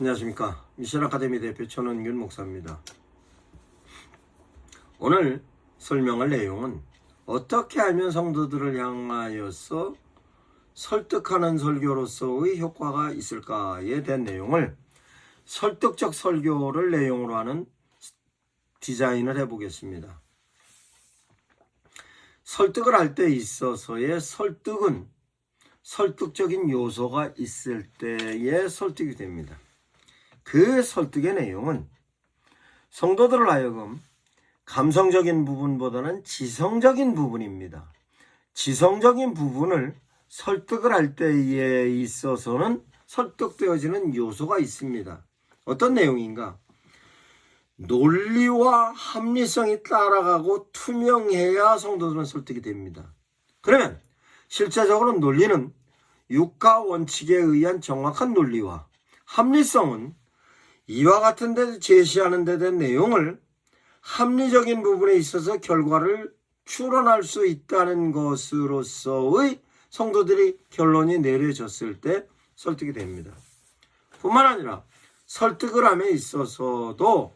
안녕하십니까. 미션 아카데미 대표 천원균 목사입니다. 오늘 설명할 내용은 어떻게 하면 성도들을 향하여서 설득하는 설교로서의 효과가 있을까에 대한 내용을 설득적 설교를 내용으로 하는 디자인을 해보겠습니다. 설득을 할 때 있어서의 설득은 설득적인 요소가 있을 때에 설득이 됩니다. 그 설득의 내용은 성도들을 하여금 감성적인 부분보다는 지성적인 부분입니다. 지성적인 부분을 설득을 할 때에 있어서는 설득되어지는 요소가 있습니다. 어떤 내용인가? 논리와 합리성이 따라가고 투명해야 성도들은 설득이 됩니다. 그러면 실제적으로 논리는 육가 원칙에 의한 정확한 논리와 합리성은 이와 같은 데 제시하는 데 대한 내용을 합리적인 부분에 있어서 결과를 추론할 수 있다는 것으로서의 성도들이 결론이 내려졌을 때 설득이 됩니다. 뿐만 아니라 설득을 함에 있어서도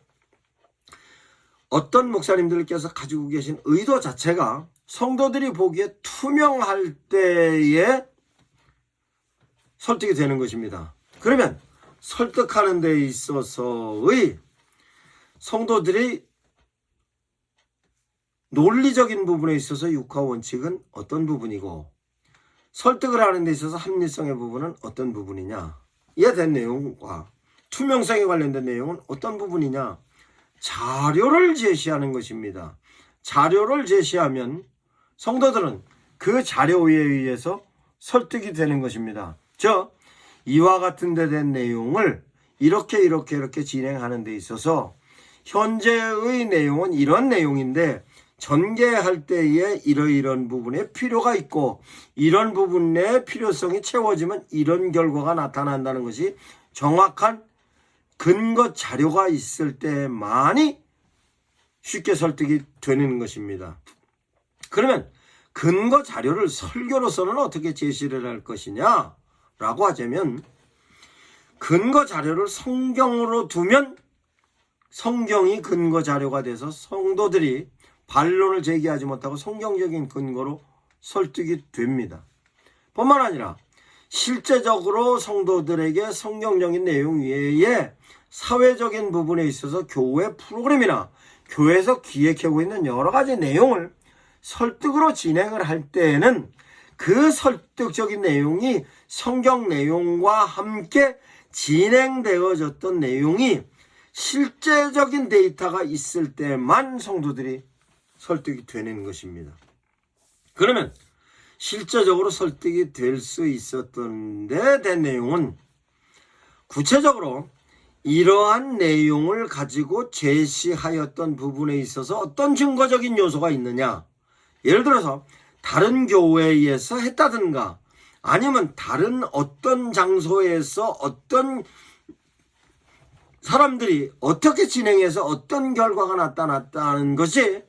어떤 목사님들께서 가지고 계신 의도 자체가 성도들이 보기에 투명할 때에 설득이 되는 것입니다. 그러면 설득하는 데 있어서의 성도들이 논리적인 부분에 있어서 육화 원칙은 어떤 부분이고 설득을 하는 데 있어서 합리성의 부분은 어떤 부분이냐, 이에 대한 내용과 투명성에 관련된 내용은 어떤 부분이냐, 자료를 제시하는 것입니다. 자료를 제시하면 성도들은 그 자료에 의해서 설득이 되는 것입니다. 즉 이와 같은 데 대한 내용을 이렇게 진행하는 데 있어서 현재의 내용은 이런 내용인데 전개할 때에 이러이런 부분에 필요가 있고 이런 부분의 필요성이 채워지면 이런 결과가 나타난다는 것이 정확한 근거 자료가 있을 때만이 쉽게 설득이 되는 것입니다. 그러면 근거 자료를 설교로서는 어떻게 제시를 할 것이냐 라고 하자면, 근거 자료를 성경으로 두면 성경이 근거 자료가 돼서 성도들이 반론을 제기하지 못하고 성경적인 근거로 설득이 됩니다. 뿐만 아니라 실제적으로 성도들에게 성경적인 내용 외에 사회적인 부분에 있어서 교회 프로그램이나 교회에서 기획하고 있는 여러 가지 내용을 설득으로 진행을 할 때에는 그 설득적인 내용이 성경 내용과 함께 진행되어졌던 내용이 실제적인 데이터가 있을 때만 성도들이 설득이 되는 것입니다. 그러면 실제적으로 설득이 될 수 있었던 데 대한 내용은 구체적으로 이러한 내용을 가지고 제시하였던 부분에 있어서 어떤 증거적인 요소가 있느냐, 예를 들어서 다른 교회에서 했다든가 아니면 다른 어떤 장소에서 어떤 사람들이 어떻게 진행해서 어떤 결과가 나타났다는 것이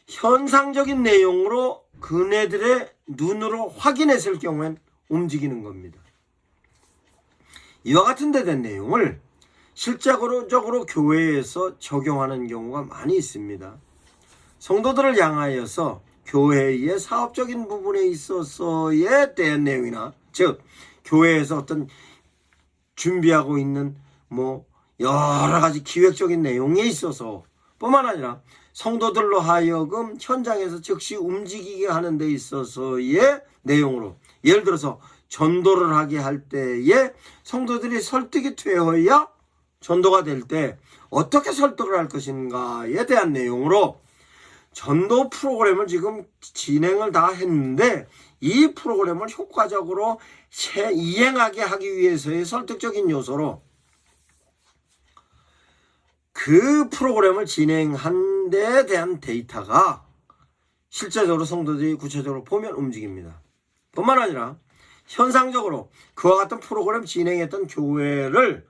현상적인 내용으로 그네들의 눈으로 확인했을 경우엔 움직이는 겁니다. 이와 같은 데 된 내용을 실제적으로 교회에서 적용하는 경우가 많이 있습니다. 성도들을 향하여서 교회의 사업적인 부분에 있어서에 대한 내용이나, 즉 교회에서 어떤 준비하고 있는 여러 가지 기획적인 내용에 있어서 뿐만 아니라 성도들로 하여금 현장에서 즉시 움직이게 하는 데 있어서의 내용으로, 예를 들어서 전도를 하게 할 때에 성도들이 설득이 되어야 전도가 될 때 어떻게 설득을 할 것인가에 대한 내용으로 전도 프로그램을 지금 진행을 다 했는데 이 프로그램을 효과적으로 이행하게 하기 위해서의 설득적인 요소로 그 프로그램을 진행한 데 대한 데이터가 실제적으로 성도들이 구체적으로 보면 움직입니다. 뿐만 아니라 현상적으로 그와 같은 프로그램 진행했던 교회를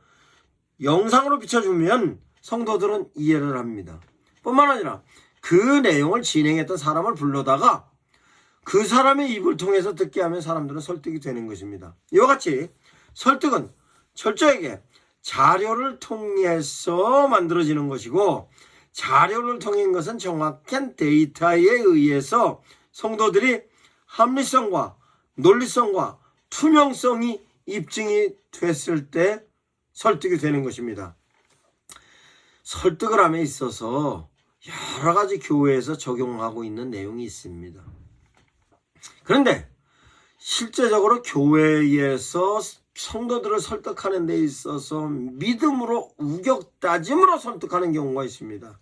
영상으로 비춰주면 성도들은 이해를 합니다. 뿐만 아니라 그 내용을 진행했던 사람을 불러다가 그 사람의 입을 통해서 듣게 하면 사람들은 설득이 되는 것입니다. 이와 같이 설득은 철저하게 자료를 통해서 만들어지는 것이고, 자료를 통한 것은 정확한 데이터에 의해서 성도들이 합리성과 논리성과 투명성이 입증이 됐을 때 설득이 되는 것입니다. 설득을 함에 있어서 여러 가지 교회에서 적용하고 있는 내용이 있습니다. 그런데 실제적으로 교회에서 성도들을 설득하는 데 있어서 믿음으로 우격다짐으로 설득하는 경우가 있습니다.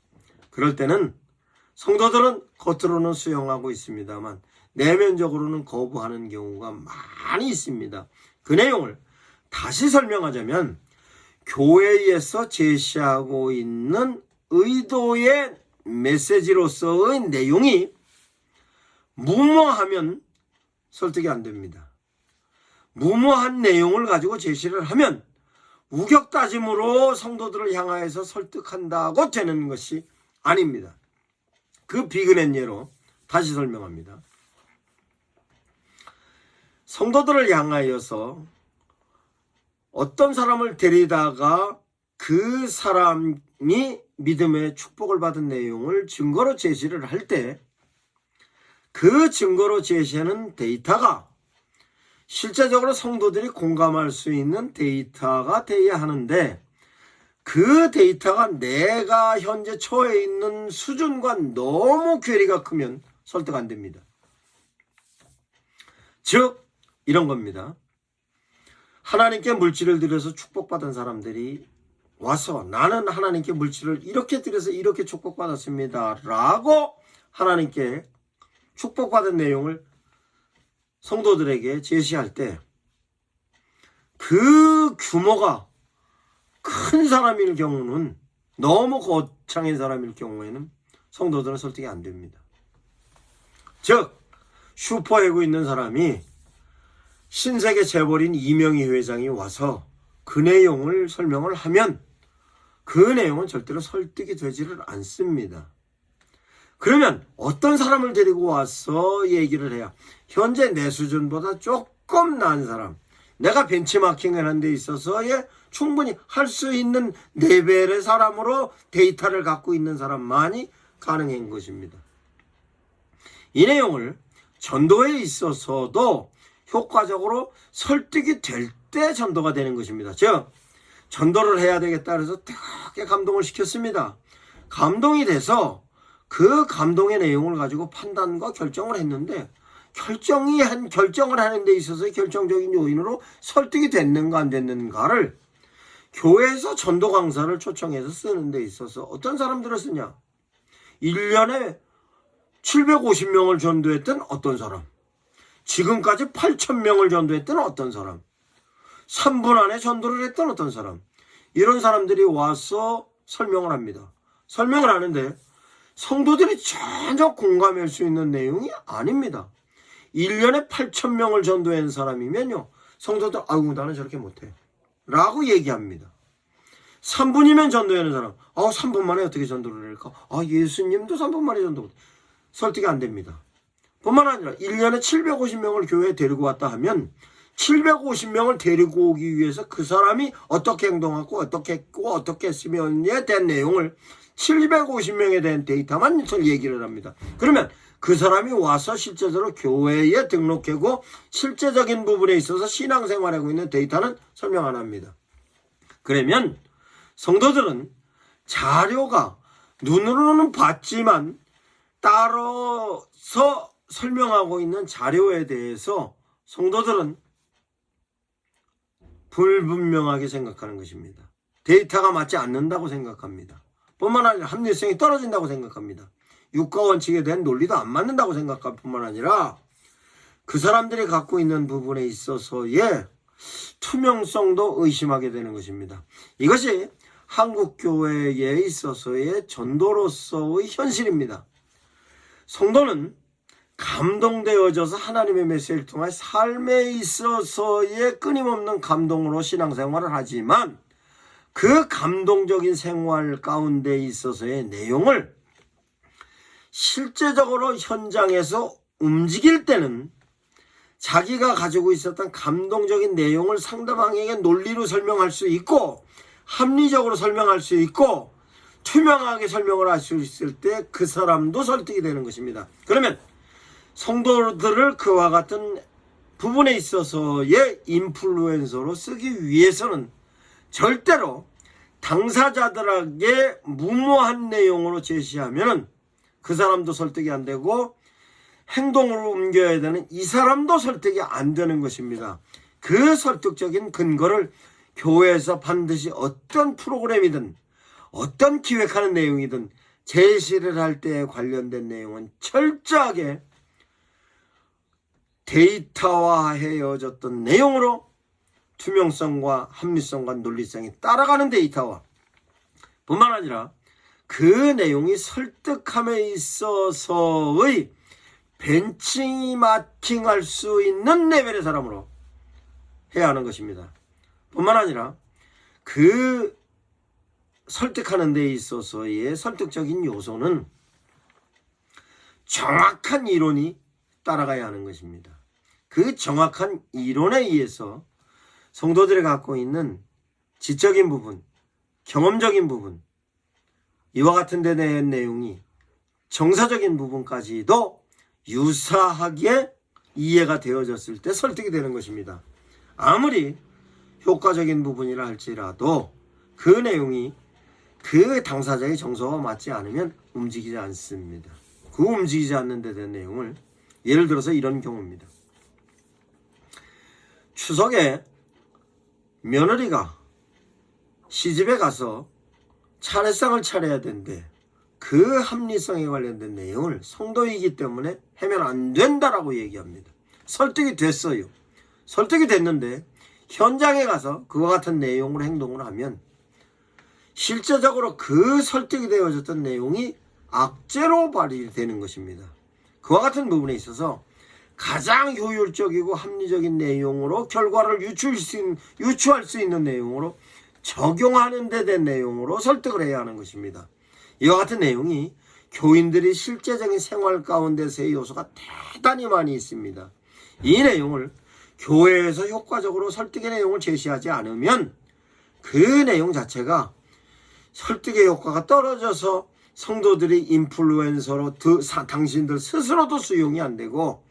그럴 때는 성도들은 겉으로는 수용하고 있습니다만 내면적으로는 거부하는 경우가 많이 있습니다. 그 내용을 다시 설명하자면, 교회에서 제시하고 있는 의도의 메시지로서의 내용이 무모하면 설득이 안 됩니다. 무모한 내용을 가지고 제시를 하면 우격다짐으로 성도들을 향하여서 설득한다고 되는 것이 아닙니다. 그 비근한 예로 다시 설명합니다. 성도들을 향하여서 어떤 사람을 데리다가 그 사람이 믿음의 축복을 받은 내용을 증거로 제시를 할 때, 그 증거로 제시하는 데이터가 실제적으로 성도들이 공감할 수 있는 데이터가 되어야 하는데, 그 데이터가 내가 현재 처해 있는 수준과 너무 괴리가 크면 설득 안 됩니다. 즉 이런 겁니다. 하나님께 물질을 드려서 축복받은 사람들이 와서 나는 하나님께 물질을 이렇게 드려서 이렇게 축복받았습니다 라고 하나님께 축복받은 내용을 성도들에게 제시할 때, 그 규모가 큰 사람일 경우는, 너무 거창한 사람일 경우에는 성도들은 설득이 안 됩니다. 즉 슈퍼에고 있는 사람이 신세계 재벌인 이명희 회장이 와서 그 내용을 설명을 하면 그 내용은 절대로 설득이 되지를 않습니다. 그러면 어떤 사람을 데리고 와서 얘기를 해야 현재 내 수준보다 조금 나은 사람, 내가 벤치마킹을 하는 데 있어서의 충분히 할 수 있는 레벨의 사람으로 데이터를 갖고 있는 사람만이 가능한 것입니다. 이 내용을 전도에 있어서도 효과적으로 설득이 될 때 전도가 되는 것입니다. 즉 전도를 해야 되겠다 그래서 되게 감동을 시켰습니다. 감동이 돼서 그 감동의 내용을 가지고 판단과 결정을 했는데, 결정을 하는 데 있어서 결정적인 요인으로 설득이 됐는가 안 됐는가를 교회에서 전도 강사를 초청해서 쓰는 데 있어서 어떤 사람들을 쓰냐, 1년에 750명을 전도했던 어떤 사람, 지금까지 8,000명을 전도했던 어떤 사람, 3분 안에 전도를 했던 어떤 사람, 이런 사람들이 와서 설명을 합니다. 설명을 하는데 성도들이 전혀 공감할 수 있는 내용이 아닙니다. 1년에 8,000명을 전도한 사람이면요, 성도들 아이고 나는 저렇게 못해 라고 얘기합니다. 3분이면 전도하는 사람, 3분 만에 어떻게 전도를 할까? 예수님도 3분 만에 전도 못해. 설득이 안 됩니다. 뿐만 아니라 1년에 750명을 교회에 데리고 왔다 하면 750명을 데리고 오기 위해서 그 사람이 어떻게 행동하고 어떻게 했고 어떻게 했으면에 대한 내용을 750명에 대한 데이터만 얘기를 합니다. 그러면 그 사람이 와서 실제적으로 교회에 등록하고 실제적인 부분에 있어서 신앙생활하고 있는 데이터는 설명 안 합니다. 그러면 성도들은 자료가 눈으로는 봤지만 따라서 설명하고 있는 자료에 대해서 성도들은 불분명하게 생각하는 것입니다. 데이터가 맞지 않는다고 생각합니다. 뿐만 아니라 합리성이 떨어진다고 생각합니다. 육가 원칙에 대한 논리도 안 맞는다고 생각할 뿐만 아니라 그 사람들이 갖고 있는 부분에 있어서의 투명성도 의심하게 되는 것입니다. 이것이 한국교회에 있어서의 전도로서의 현실입니다. 성도는 감동되어져서 하나님의 메시지를 통해 삶에 있어서의 끊임없는 감동으로 신앙생활을 하지만 그 감동적인 생활 가운데 있어서의 내용을 실제적으로 현장에서 움직일 때는 자기가 가지고 있었던 감동적인 내용을 상대방에게 논리로 설명할 수 있고, 합리적으로 설명할 수 있고 투명하게 설명을 할 수 있을 때 그 사람도 설득이 되는 것입니다. 그러면 성도들을 그와 같은 부분에 있어서의 인플루엔서로 쓰기 위해서는 절대로 당사자들에게 무모한 내용으로 제시하면 그 사람도 설득이 안 되고 행동으로 옮겨야 되는 이 사람도 설득이 안 되는 것입니다. 그 설득적인 근거를 교회에서 반드시 어떤 프로그램이든 어떤 기획하는 내용이든 제시를 할 때에 관련된 내용은 철저하게 데이터화해졌던 내용으로 투명성과 합리성과 논리성이 따라가는 데이터와 뿐만 아니라 그 내용이 설득함에 있어서의 벤치마킹할 수 있는 레벨의 사람으로 해야 하는 것입니다. 뿐만 아니라 그 설득하는 데 있어서의 설득적인 요소는 정확한 이론이 따라가야 하는 것입니다. 그 정확한 이론에 의해서 성도들이 갖고 있는 지적인 부분, 경험적인 부분, 이와 같은 데 대한 내용이 정서적인 부분까지도 유사하게 이해가 되어졌을 때 설득이 되는 것입니다. 아무리 효과적인 부분이라 할지라도 그 내용이 그 당사자의 정서와 맞지 않으면 움직이지 않습니다. 그 움직이지 않는 데 대한 내용을 예를 들어서 이런 경우입니다. 추석에 며느리가 시집에 가서 차례상을 차려야 되는데 그 합리성에 관련된 내용을 성도이기 때문에 하면 안 된다라고 얘기합니다. 설득이 됐어요. 설득이 됐는데 현장에 가서 그와 같은 내용으로 행동을 하면 실제적으로 그 설득이 되어졌던 내용이 악재로 발휘되는 것입니다. 그와 같은 부분에 있어서 가장 효율적이고 합리적인 내용으로 결과를 유추할 수 있는 내용으로 적용하는 데 된 내용으로 설득을 해야 하는 것입니다. 이와 같은 내용이 교인들이 실제적인 생활 가운데서의 요소가 대단히 많이 있습니다. 이 내용을 교회에서 효과적으로 설득의 내용을 제시하지 않으면 그 내용 자체가 설득의 효과가 떨어져서 성도들이 인플루엔서로 당신들 스스로도 수용이 안 되고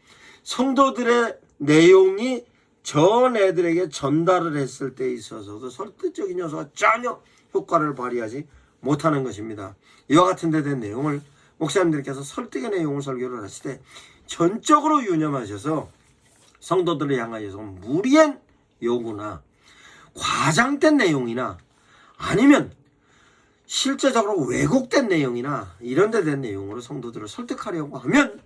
성도들의 내용이 전 애들에게 전달을 했을 때 있어서도 설득적인 요소가 전혀 효과를 발휘하지 못하는 것입니다. 이와 같은 데 된 내용을 목사님들께서 설득의 내용을 설교를 하실 때 전적으로 유념하셔서 성도들을 향하여서 무리한 요구나 과장된 내용이나 아니면 실제적으로 왜곡된 내용이나 이런 데 된 내용으로 성도들을 설득하려고 하면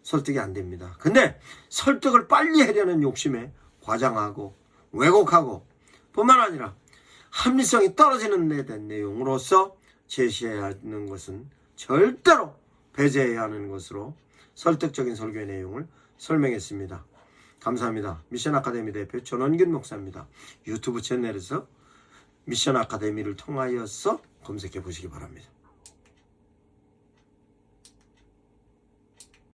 설득이 안 됩니다. 근데 설득을 빨리 하려는 욕심에 과장하고 왜곡하고 뿐만 아니라 합리성이 떨어지는 데 대한 내용으로서 제시해야 하는 것은 절대로 배제해야 하는 것으로 설득적인 설교의 내용을 설명했습니다. 감사합니다. 미션 아카데미 대표 전원균 목사입니다. 유튜브 채널에서 미션 아카데미를 통하여서 검색해 보시기 바랍니다.